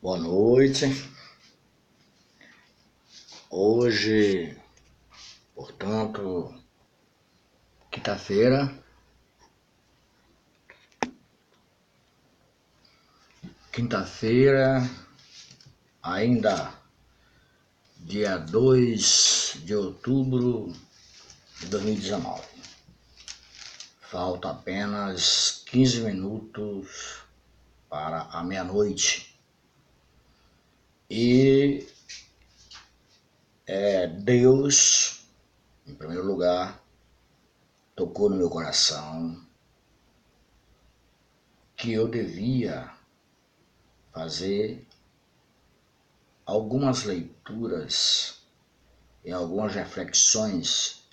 Boa noite. Hoje, portanto, quinta-feira, ainda dia 2 de outubro de 2019. Falta apenas 15 minutos para a meia-noite. E Deus, em primeiro lugar, tocou no meu coração que eu devia fazer algumas leituras e algumas reflexões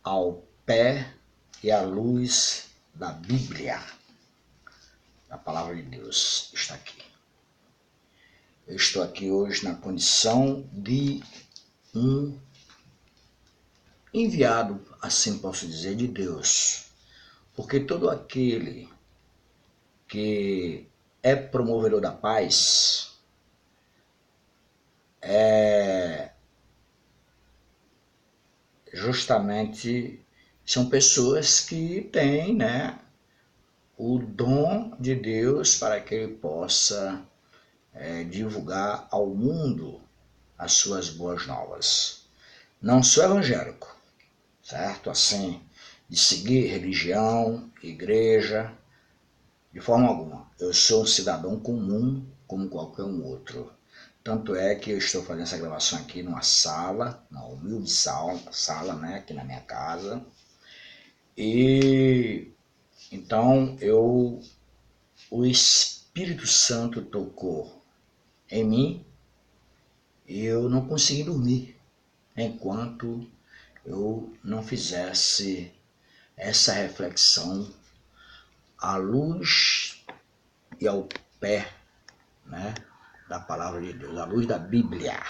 ao pé e à luz da Bíblia. A palavra de Deus está aqui. Eu estou aqui hoje na condição de um enviado, assim posso dizer, de Deus. Porque todo aquele que é promovedor da paz justamente são pessoas que têm, o dom de Deus para que ele possa divulgar ao mundo as suas boas novas. Não sou evangélico, certo? Assim, de seguir religião, igreja, de forma alguma. Eu sou um cidadão comum como qualquer um outro. Tanto é que eu estou fazendo essa gravação aqui numa sala, uma humilde sala, aqui na minha casa. E então o Espírito Santo tocou em mim e eu não consegui dormir enquanto eu não fizesse essa reflexão à luz e ao pé, da palavra de Deus, à luz da Bíblia.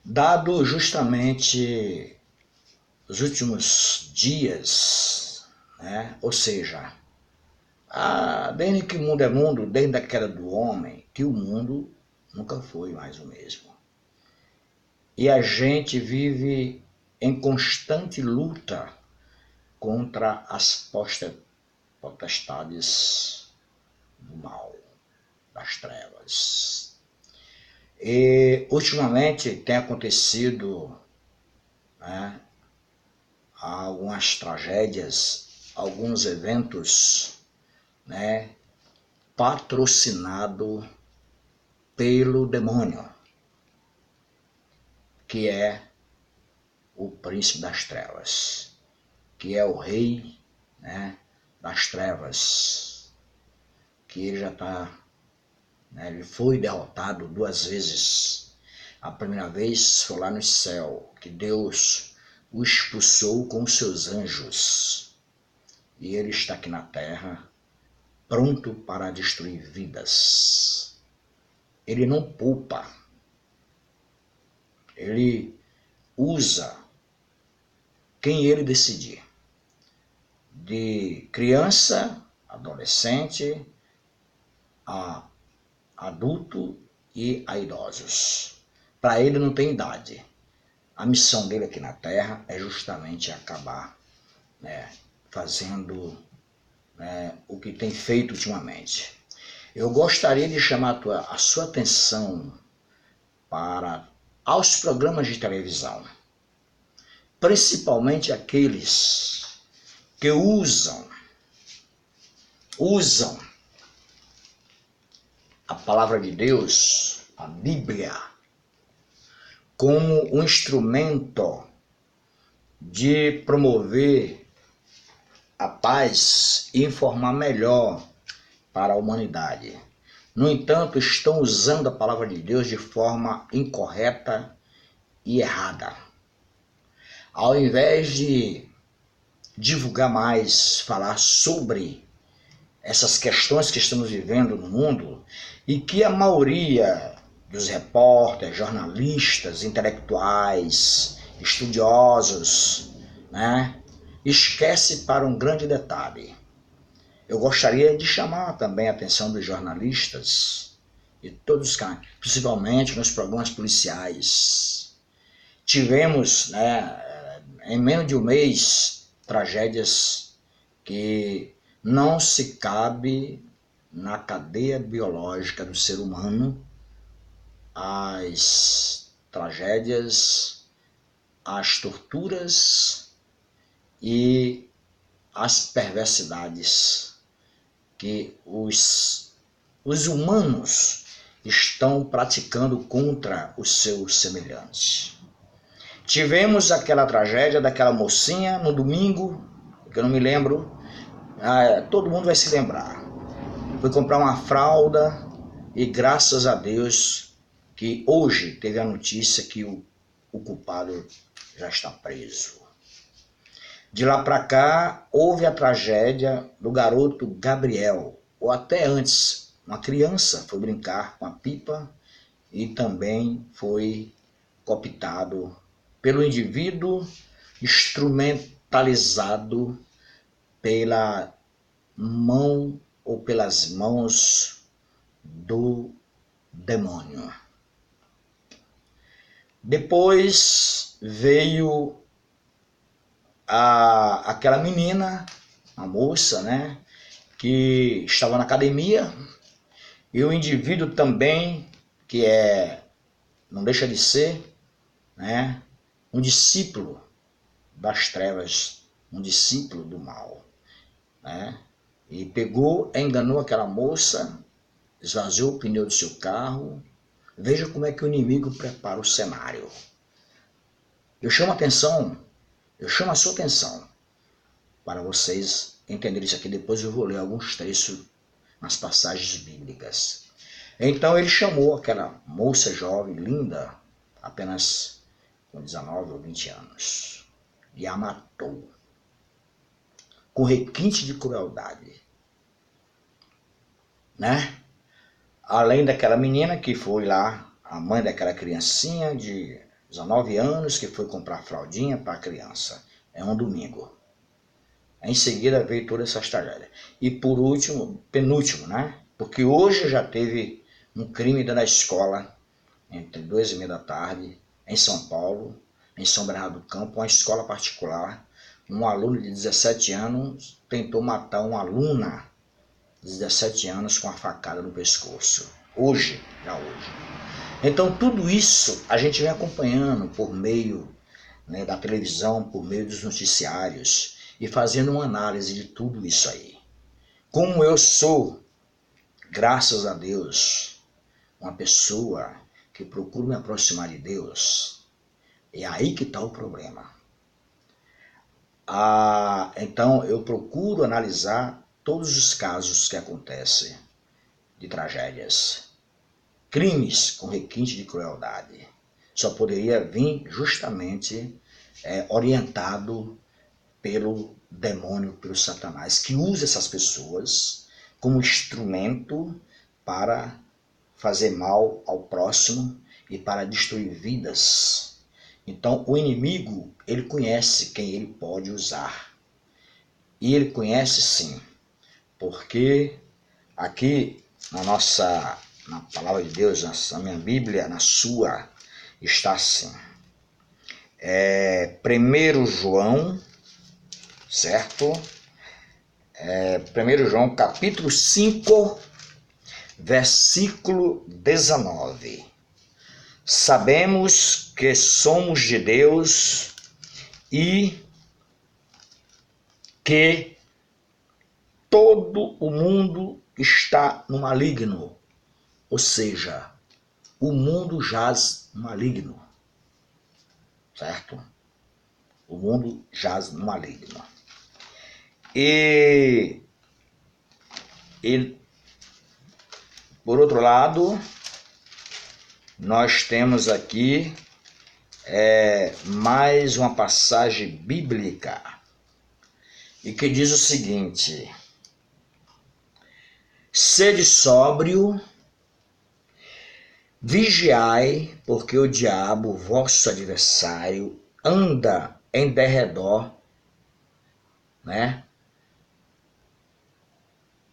Dado justamente os últimos dias, ou seja, desde que o mundo é mundo, desde a queda do homem, que o mundo nunca foi mais o mesmo. E a gente vive em constante luta contra as potestades do mal, das trevas. E ultimamente tem acontecido algumas tragédias, alguns eventos patrocinado pelo demônio, que é o príncipe das trevas, que é o rei das trevas, que ele já está, ele foi derrotado 2 vezes. A primeira vez foi lá no céu, que Deus o expulsou com os seus anjos, e ele está aqui na terra, pronto para destruir vidas. Ele não poupa, ele usa quem ele decidir, de criança, adolescente, a adulto e a idosos. Para ele não tem idade. A missão dele aqui na Terra é justamente acabar fazendo o que tem feito ultimamente. Eu gostaria de chamar a sua atenção para aos programas de televisão, principalmente aqueles que usam a palavra de Deus, a Bíblia, como um instrumento de promover a paz e informar melhor para a humanidade. No entanto, estão usando a palavra de Deus de forma incorreta e errada. Ao invés de divulgar mais, falar sobre essas questões que estamos vivendo no mundo e que a maioria dos repórteres, jornalistas, intelectuais, estudiosos, esquece para um grande detalhe. Eu gostaria de chamar também a atenção dos jornalistas e todos os canais, principalmente nos programas policiais. Tivemos, né, em menos de um mês, tragédias que não se cabe na cadeia biológica do ser humano, as tragédias, as torturas e as perversidades que os humanos estão praticando contra os seus semelhantes. Tivemos aquela tragédia daquela mocinha no domingo, que eu não me lembro, todo mundo vai se lembrar. Foi comprar uma fralda e graças a Deus que hoje teve a notícia que o culpado já está preso. De lá para cá houve a tragédia do garoto Gabriel, ou até antes, uma criança foi brincar com a pipa e também foi cooptado pelo indivíduo instrumentalizado pela mão ou pelas mãos do demônio. Depois veio aquela menina, a moça, né, que estava na academia, e o indivíduo também, que não deixa de ser, né, um discípulo das trevas, um discípulo do mal, né, e pegou, enganou aquela moça, esvaziou o pneu do seu carro. Veja como é que o inimigo prepara o cenário. Eu chamo a sua atenção para vocês entenderem isso aqui. Depois eu vou ler alguns trechos nas passagens bíblicas. Então ele chamou aquela moça jovem, linda, apenas com 19 ou 20 anos, e a matou com requinte de crueldade, né? Além daquela menina que foi lá, a mãe daquela criancinha de 19 anos, que foi comprar fraldinha para a criança. É um domingo. Em seguida veio toda essa tragédia. E por último, penúltimo, né? Porque hoje já teve um crime dentro da escola, entre 2h30 da tarde, em São Paulo, em São Bernardo do Campo, uma escola particular. Um aluno de 17 anos tentou matar uma aluna de 17 anos com a facada no pescoço. Hoje. Então tudo isso a gente vem acompanhando por meio, né, da televisão, por meio dos noticiários e fazendo uma análise de tudo isso aí. Como eu sou, graças a Deus, uma pessoa que procura me aproximar de Deus, é aí que está o problema. Então eu procuro analisar todos os casos que acontecem de tragédias, crimes com requinte de crueldade. Só poderia vir justamente orientado pelo demônio, pelo Satanás, que usa essas pessoas como instrumento para fazer mal ao próximo e para destruir vidas. Então o inimigo, ele conhece quem ele pode usar. E ele conhece sim, porque aqui na palavra de Deus, na minha Bíblia, na sua, está assim. 1 João, certo? 1 João capítulo 5, versículo 19. Sabemos que somos de Deus e que todo o mundo está no maligno. Ou seja, o mundo jaz no maligno. Certo? O mundo jaz no maligno. E por outro lado, nós temos aqui mais uma passagem bíblica e que diz o seguinte: sede sóbrio, vigiai, porque o diabo, vosso adversário, anda em derredor, né,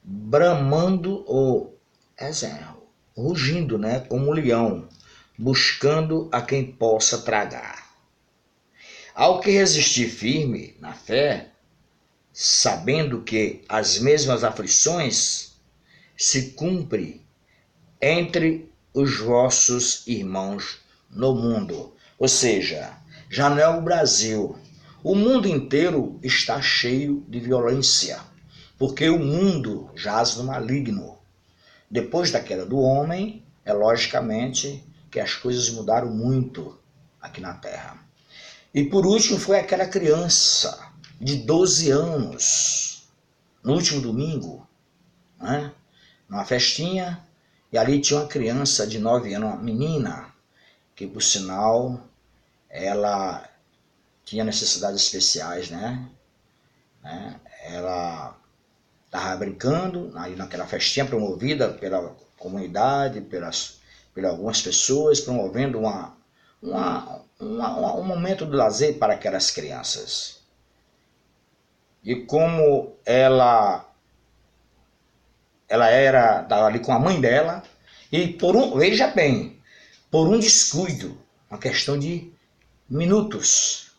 bramando ou rugindo, né, como um leão, buscando a quem possa tragar. Ao que resistir firme na fé, sabendo que as mesmas aflições se cumprem entre os vossos irmãos no mundo. Ou seja, já não é o Brasil. O mundo inteiro está cheio de violência, porque o mundo jaz no maligno. Depois da queda do homem, é logicamente que as coisas mudaram muito aqui na Terra. E por último foi aquela criança de 12 anos, no último domingo, né? Numa festinha, e ali tinha uma criança de 9 anos, uma menina, que por sinal ela tinha necessidades especiais, né? Ela estava brincando ali naquela festinha promovida pela comunidade, pelas algumas pessoas, promovendo um momento de lazer para aquelas crianças. E como ela estava ali com a mãe dela, e veja bem, por um descuido, uma questão de minutos,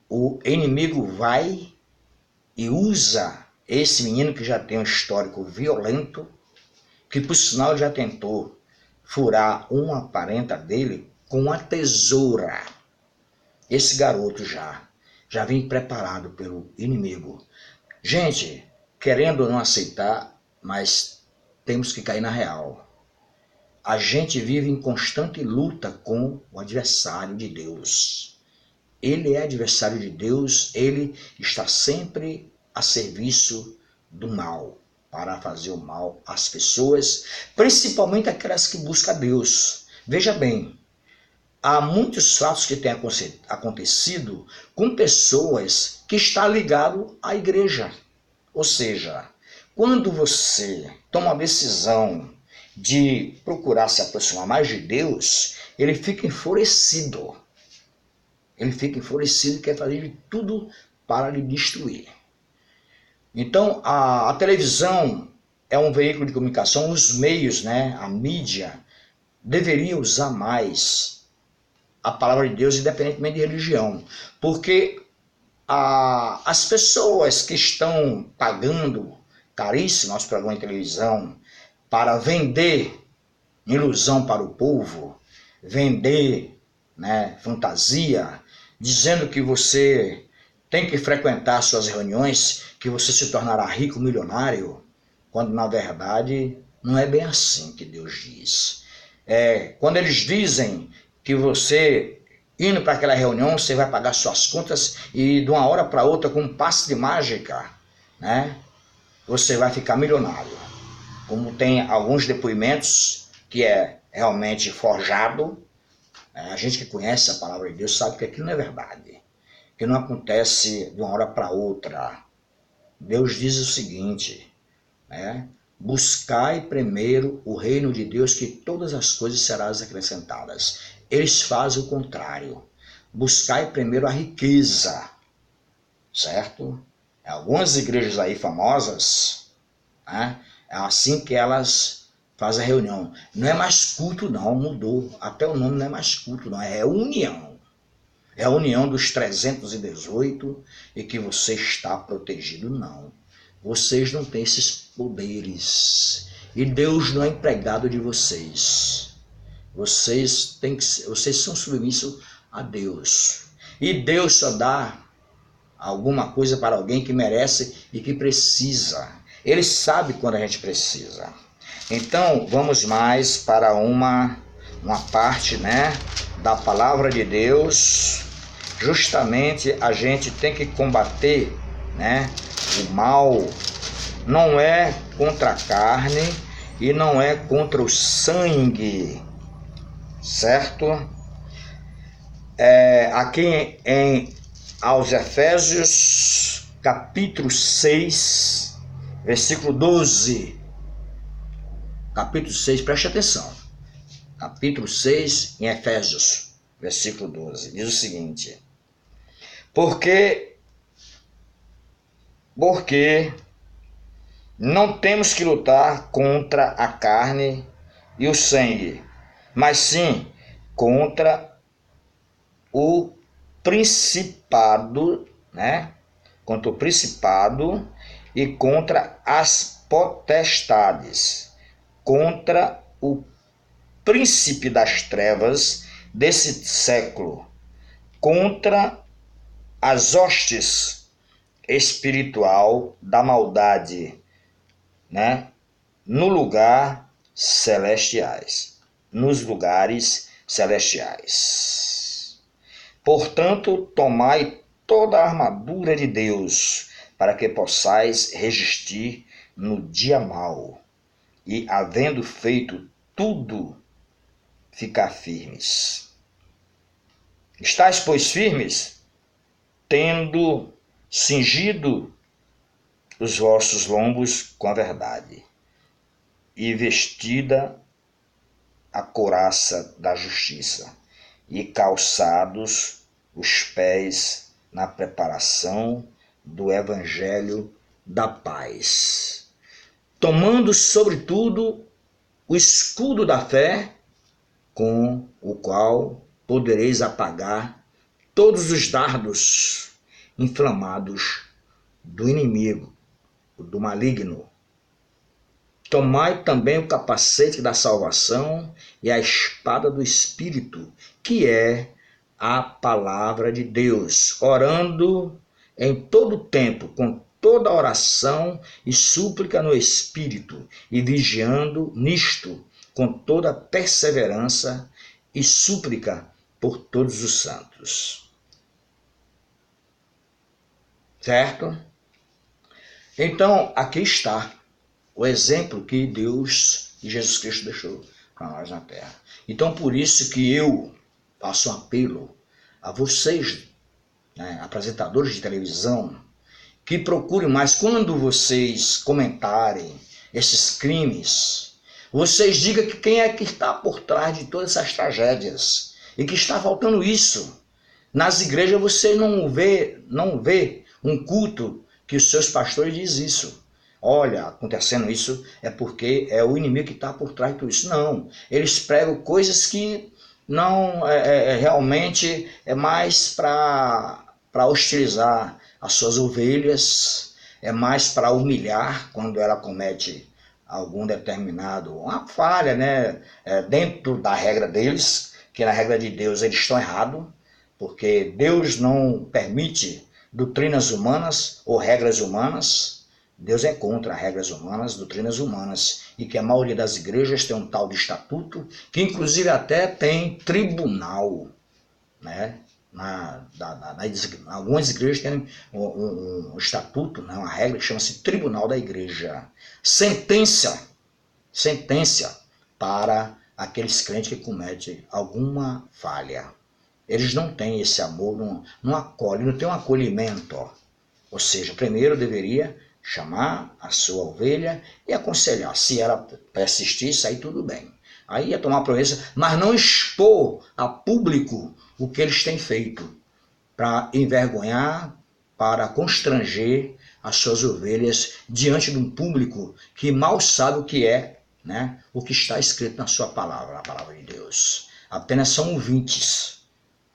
o inimigo vai e usa esse menino que já tem um histórico violento, que por sinal já tentou furar uma parenta dele com uma tesoura. Esse garoto já vem preparado pelo inimigo. Gente, querendo ou não aceitar, mas temos que cair na real. A gente vive em constante luta com o adversário de Deus. Ele é adversário de Deus, ele está sempre a serviço do mal, para fazer o mal às pessoas, principalmente aquelas que buscam a Deus. Veja bem, há muitos fatos que têm acontecido com pessoas que estão ligadas à igreja. Ou seja, quando você toma a decisão de procurar se aproximar mais de Deus, ele fica enfurecido. Ele fica enfurecido e quer fazer de tudo para lhe destruir. Então, a televisão é um veículo de comunicação, os meios, né, a mídia, deveria usar mais a palavra de Deus, independentemente de religião. Porque as pessoas que estão pagando caríssimo aos programas de televisão para vender ilusão para o povo, vender, né, fantasia, dizendo que você tem que frequentar suas reuniões, que você se tornará rico, milionário, quando na verdade não é bem assim que Deus diz. Quando eles dizem que você, indo para aquela reunião, você vai pagar suas contas e de uma hora para outra, com um passe de mágica, né, você vai ficar milionário. Como tem alguns depoimentos que é realmente forjado, a gente que conhece a palavra de Deus sabe que aquilo não é verdade, que não acontece de uma hora para outra. Deus diz o seguinte, né? Buscai primeiro o reino de Deus, que todas as coisas serão acrescentadas. Eles fazem o contrário. Buscai primeiro a riqueza, certo? Algumas igrejas aí famosas, né? É assim que elas fazem a reunião. Não é mais culto não, mudou. Até o nome não é mais culto não, é reunião. É a união dos 318 e que você está protegido, não. Vocês não têm esses poderes. E Deus não é empregado de vocês. Vocês são submissos a Deus. E Deus só dá alguma coisa para alguém que merece e que precisa. Ele sabe quando a gente precisa. Então, vamos mais para uma parte, né, da palavra de Deus. Justamente a gente tem que combater, né, o mal. Não é contra a carne e não é contra o sangue, certo? Aqui aos Efésios, capítulo 6, versículo 12. Capítulo 6, preste atenção. Capítulo 6, em Efésios, versículo 12. Diz o seguinte: Porque Não temos que lutar contra a carne e o sangue, mas sim contra o principado, né? Contra o principado e contra as potestades, contra o príncipe das trevas desse século, contra as hostes espiritual da maldade, né? No lugar celestiais, nos lugares celestiais. Portanto, tomai toda a armadura de Deus, para que possais resistir no dia mau, e, havendo feito tudo, ficar firmes. Estais, pois, firmes, tendo cingido os vossos lombos com a verdade, e vestida a couraça da justiça, e calçados os pés na preparação do evangelho da paz, tomando sobretudo o escudo da fé, com o qual podereis apagar todos os dardos inflamados do inimigo, do maligno. Tomai também o capacete da salvação e a espada do Espírito, que é a palavra de Deus, orando em todo tempo, com toda oração e súplica no Espírito, e vigiando nisto, com toda perseverança e súplica por todos os santos. Certo? Então, aqui está o exemplo que Deus e Jesus Cristo deixou para nós na terra. Então, por isso que eu faço um apelo a vocês, né, apresentadores de televisão, que procurem mais, quando vocês comentarem esses crimes, vocês digam que quem é que está por trás de todas essas tragédias, e que está faltando isso. Nas igrejas você não vê um culto que os seus pastores dizem isso. Olha, acontecendo isso é porque é o inimigo que está por trás de tudo isso. Não, eles pregam coisas que não realmente é mais para hostilizar as suas ovelhas, é mais para humilhar quando ela comete algum determinado, uma falha, né? Dentro da regra deles, que na regra de Deus eles estão errados, porque Deus não permite doutrinas humanas ou regras humanas. Deus é contra regras humanas, doutrinas humanas, e que a maioria das igrejas tem um tal de estatuto, que inclusive até tem tribunal, né? Algumas igrejas têm um estatuto, né? Uma regra que chama-se tribunal da igreja. Sentença para aqueles crentes que cometem alguma falha. Eles não têm esse amor, não acolhem, não tem um acolhimento. Ou seja, primeiro deveria chamar a sua ovelha e aconselhar. Se ela persistisse, aí tudo bem. Aí ia tomar providência, mas não expor a público o que eles têm feito, para envergonhar, para constranger as suas ovelhas diante de um público que mal sabe o que é, né, o que está escrito na sua palavra, na palavra de Deus. Apenas são ouvintes.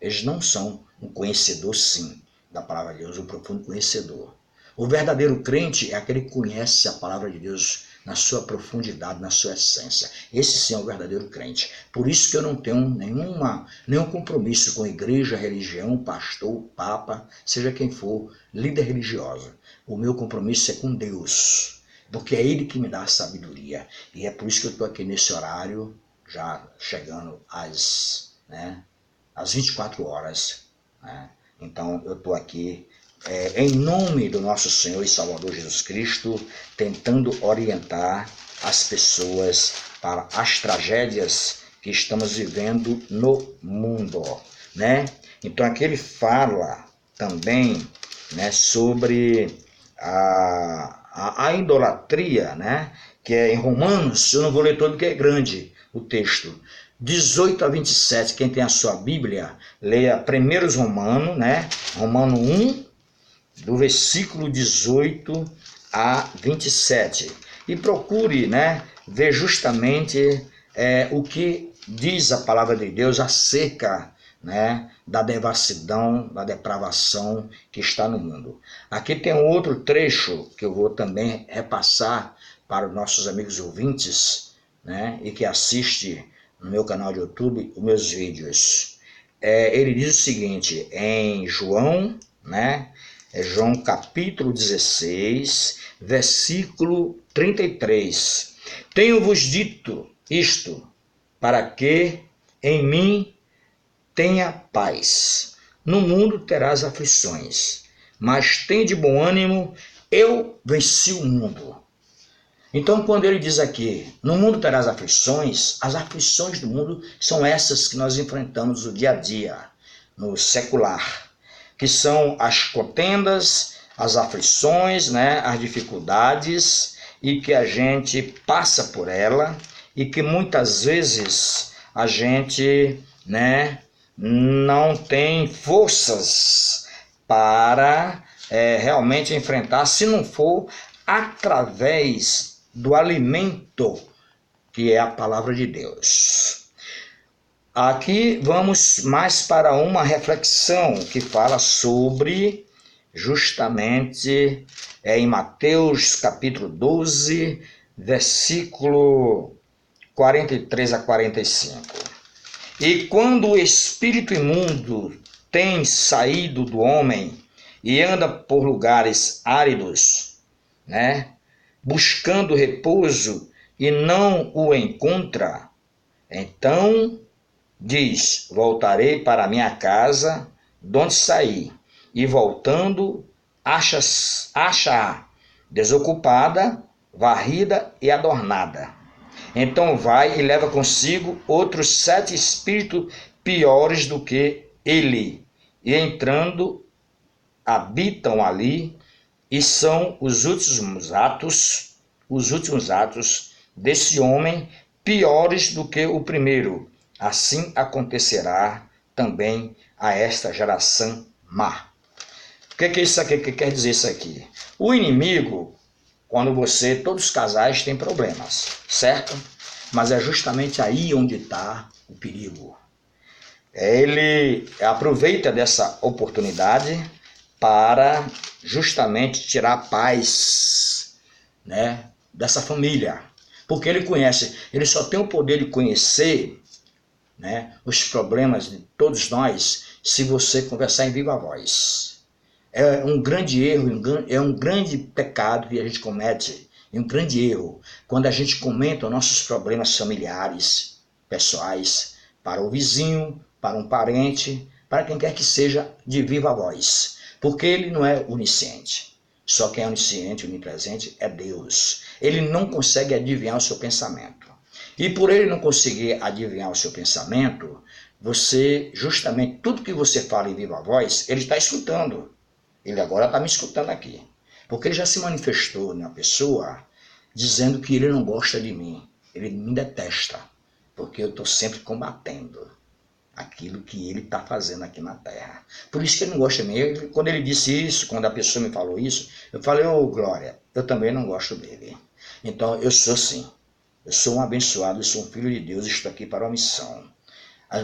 Eles não são um conhecedor, sim, da palavra de Deus, um profundo conhecedor. O verdadeiro crente é aquele que conhece a palavra de Deus na sua profundidade, na sua essência. Esse sim é o verdadeiro crente. Por isso que eu não tenho nenhum compromisso com igreja, religião, pastor, papa, seja quem for, líder religiosa. O meu compromisso é com Deus, porque é Ele que me dá a sabedoria. E é por isso que eu estou aqui nesse horário, já chegando às 24 horas. Né? Então eu estou aqui em nome do nosso Senhor e Salvador Jesus Cristo, tentando orientar as pessoas para as tragédias que estamos vivendo no mundo, né? Então aqui ele fala também, né, sobre a idolatria, né, que é em Romanos. Eu não vou ler todo porque é grande o texto, 18 a 27, quem tem a sua Bíblia, leia primeiro Romanos, né? Romano 1, do versículo 18 a 27. E procure, né, ver justamente o que diz a palavra de Deus acerca, né, da devassidão, da depravação que está no mundo. Aqui tem um outro trecho que eu vou também repassar para os nossos amigos ouvintes, né, e que assiste no meu canal de YouTube os meus vídeos. Ele diz o seguinte, em João, né, João capítulo 16, versículo 33. Tenho-vos dito isto, para que em mim tenha paz. No mundo terás aflições, mas tem de bom ânimo, eu venci o mundo. Então, quando ele diz aqui, no mundo terás aflições, as aflições do mundo são essas que nós enfrentamos no dia a dia, no secular, que são as contendas, as aflições, né, as dificuldades, e que a gente passa por ela, e que muitas vezes a gente, né, não tem forças para realmente enfrentar, se não for através do alimento que é a palavra de Deus. Aqui vamos mais para uma reflexão que fala sobre justamente em Mateus capítulo 12, versículo 43 a 45. E quando o espírito imundo tem saído do homem e anda por lugares áridos, né, buscando repouso e não o encontra, então diz: voltarei para minha casa, de onde saí, e voltando, acha-a desocupada, varrida e adornada. Então vai e leva consigo outros 7 espíritos piores do que ele, e entrando, habitam ali, e são os últimos atos desse homem piores do que o primeiro. Assim acontecerá também a esta geração má. O que é isso aqui? O que quer dizer isso aqui? O inimigo, todos os casais têm problemas, certo? Mas é justamente aí onde está o perigo. Ele aproveita dessa oportunidade para justamente tirar a paz, né, dessa família. Porque ele conhece, ele só tem o poder de conhecer, né, os problemas de todos nós se você conversar em viva voz. É um grande erro, é um grande pecado que a gente comete, é um grande erro, quando a gente comenta os nossos problemas familiares, pessoais, para o vizinho, para um parente, para quem quer que seja, de viva voz. Porque ele não é onisciente. Só quem é onisciente, onipresente, é Deus. Ele não consegue adivinhar o seu pensamento. E por ele não conseguir adivinhar o seu pensamento, justamente, tudo que você fala em viva voz, ele está escutando. Ele agora está me escutando aqui. Porque ele já se manifestou na pessoa dizendo que ele não gosta de mim. Ele me detesta. Porque eu estou sempre combatendo aquilo que ele está fazendo aqui na Terra. Por isso que ele não gosta de mim. Quando ele disse isso, quando a pessoa me falou isso, eu falei, ô Glória, eu também não gosto dele. Então eu sou sim. Eu sou um abençoado, eu sou um filho de Deus, estou aqui para uma missão.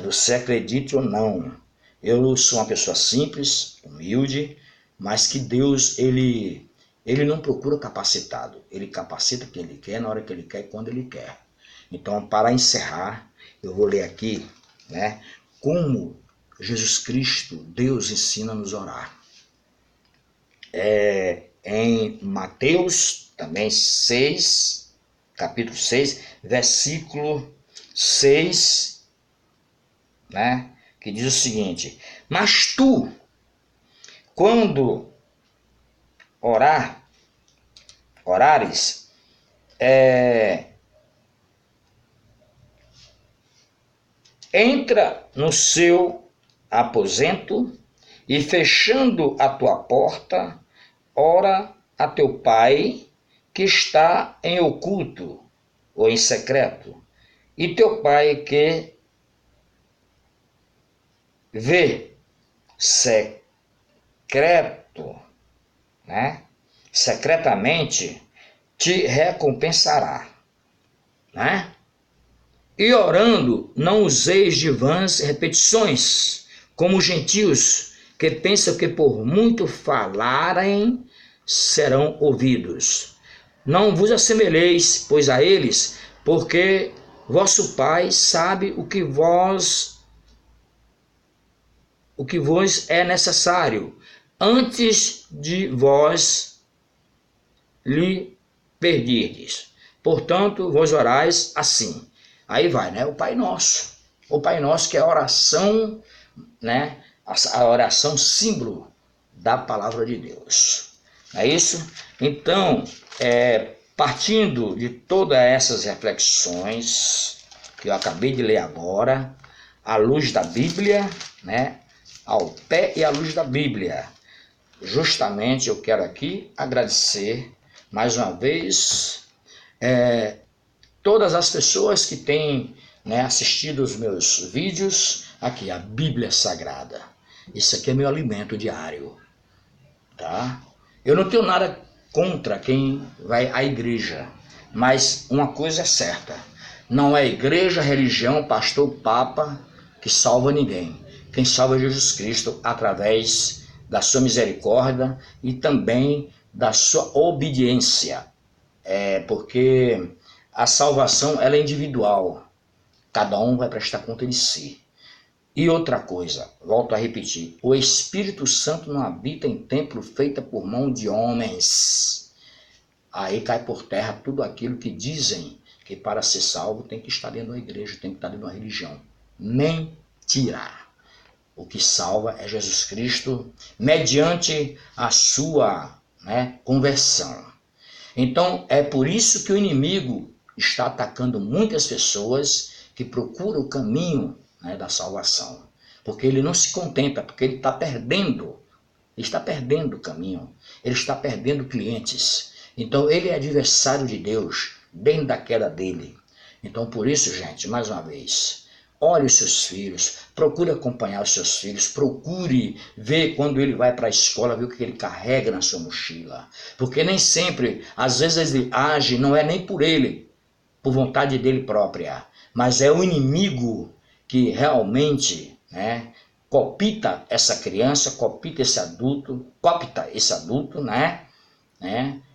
Você acredite ou não, eu sou uma pessoa simples, humilde, mas que Deus, ele não procura capacitado. Ele capacita quem ele quer, na hora que ele quer e quando ele quer. Então, para encerrar, eu vou ler aqui, né, como Jesus Cristo, Deus ensina a nos orar. Em Mateus, também 6, capítulo 6, versículo 6, né, que diz o seguinte: mas tu, quando orares, entra no seu aposento e, fechando a tua porta, ora a teu pai que está em oculto ou em secreto, e teu pai que vê secreto, né, secretamente te recompensará, né? E orando, não useis de vãs repetições, como os gentios, que pensam que por muito falarem serão ouvidos. Não vos assemelheis, pois, a eles, porque vosso Pai sabe o que vos é necessário, antes de vós lhe pedirdes. Portanto, vós orais assim. Aí vai, né? O Pai Nosso. O Pai Nosso, que é a oração, né? A oração símbolo da palavra de Deus. Não é isso? Então, partindo de todas essas reflexões que eu acabei de ler agora, à luz da Bíblia, né? Ao pé e à luz da Bíblia, justamente eu quero aqui agradecer mais uma vez todas as pessoas que têm, né, assistido os meus vídeos aqui, a Bíblia Sagrada. Isso aqui é meu alimento diário, tá? Eu não tenho nada contra quem vai à igreja, mas uma coisa é certa: não é igreja, religião, pastor, papa que salva ninguém. Quem salva é Jesus Cristo através da sua misericórdia e também da sua obediência. Porque a salvação ela é individual, cada um vai prestar conta de si. E outra coisa, volto a repetir, o Espírito Santo não habita em templo feito por mão de homens. Aí cai por terra tudo aquilo que dizem que para ser salvo tem que estar dentro da igreja, tem que estar dentro da religião. Mentira! O que salva é Jesus Cristo mediante a sua, né, conversão. Então é por isso que o inimigo está atacando muitas pessoas que procuram o caminho, né, da salvação. Porque ele não se contenta, porque ele está perdendo o caminho, ele está perdendo clientes. Então ele é adversário de Deus, desde da queda dele. Então por isso, gente, mais uma vez, olhe os seus filhos, procure acompanhar os seus filhos, procure ver quando ele vai para a escola, ver o que ele carrega na sua mochila. Porque nem sempre, às vezes ele age, não é nem por ele, por vontade dele própria, mas é o inimigo que realmente, né, copita essa criança, copita esse adulto, né?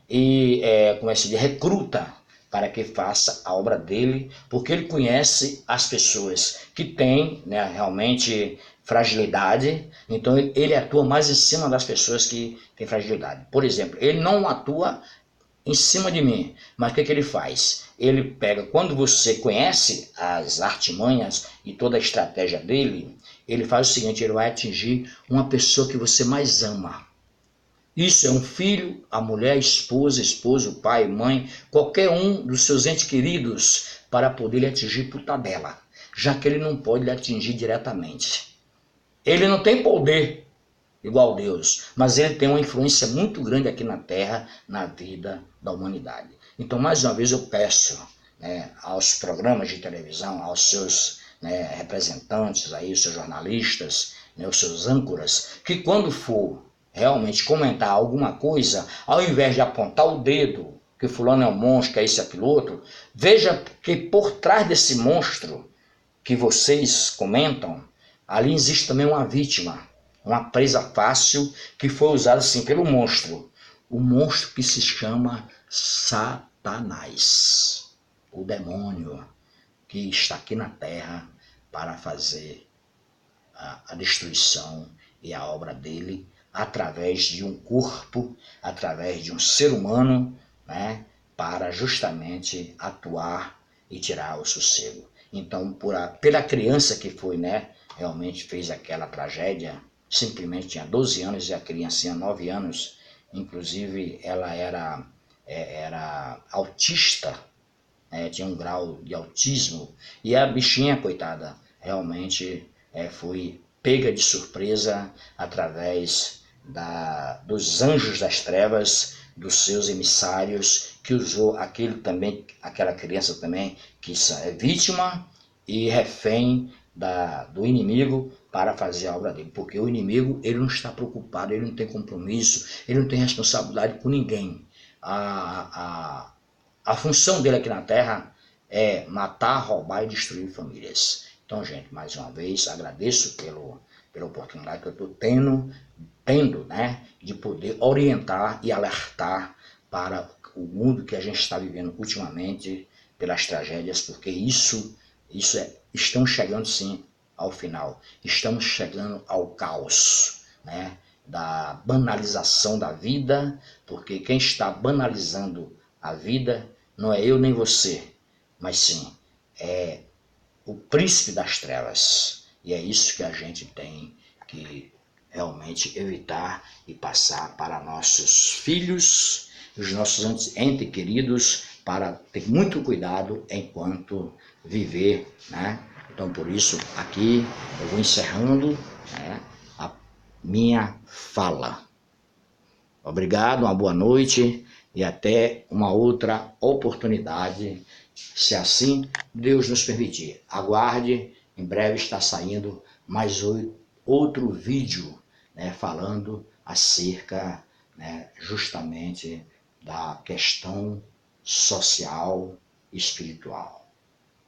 E como é que se diz, recruta para que faça a obra dele, porque ele conhece as pessoas que têm, né, realmente fragilidade, então ele atua mais em cima das pessoas que têm fragilidade. Por exemplo, ele não atua em cima de mim, mas o que ele faz? Ele pega, quando você conhece as artimanhas e toda a estratégia dele, ele faz o seguinte: ele vai atingir uma pessoa que você mais ama. Isso é um filho, a mulher, a esposa, esposo, pai, mãe, qualquer um dos seus entes queridos, para poder lhe atingir por tabela, já que ele não pode lhe atingir diretamente. Ele não tem poder igual Deus, mas ele tem uma influência muito grande aqui na Terra, na vida da humanidade. Então, mais uma vez, eu peço, né, aos programas de televisão, aos seus, né, representantes, aí, os seus jornalistas, né, os seus âncoras, que quando for realmente comentar alguma coisa, ao invés de apontar o dedo, que fulano é um monstro, que é esse, aquilo outro, veja que por trás desse monstro que vocês comentam, ali existe também uma vítima, uma presa fácil que foi usada assim pelo monstro. O monstro que se chama Satanás, o demônio que está aqui na terra para fazer a destruição e a obra dele através de um corpo, através de um ser humano, né, para justamente atuar e tirar o sossego. Então, pela criança que foi, né, realmente fez aquela tragédia, simplesmente tinha 12 anos e a criança tinha 9 anos, inclusive ela era autista, né, tinha um grau de autismo, e a bichinha, coitada, realmente foi pega de surpresa através dos anjos das trevas, dos seus emissários, que usou aquela criança também, que é vítima e refém do inimigo para fazer a obra dele, porque o inimigo ele não está preocupado, ele não tem compromisso, ele não tem responsabilidade com ninguém. A função dele aqui na Terra é matar, roubar e destruir famílias. Então, gente, mais uma vez, agradeço pela oportunidade que eu estou tendo, né, de poder orientar e alertar para o mundo que a gente está vivendo ultimamente pelas tragédias, porque estamos chegando sim ao final, estamos chegando ao caos, né, da banalização da vida, porque quem está banalizando a vida não é eu nem você, mas sim é o príncipe das trevas. E é isso que a gente tem que realmente evitar e passar para nossos filhos, os nossos entes queridos, para ter muito cuidado enquanto viver, né? Então, por isso, aqui eu vou encerrando, né, a minha fala. Obrigado, uma boa noite e até uma outra oportunidade, se assim Deus nos permitir. Aguarde, em breve está saindo mais outro vídeo, né, falando acerca, né, justamente da questão social e espiritual.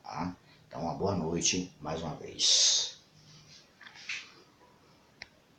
Tá? Então, uma boa noite mais uma vez.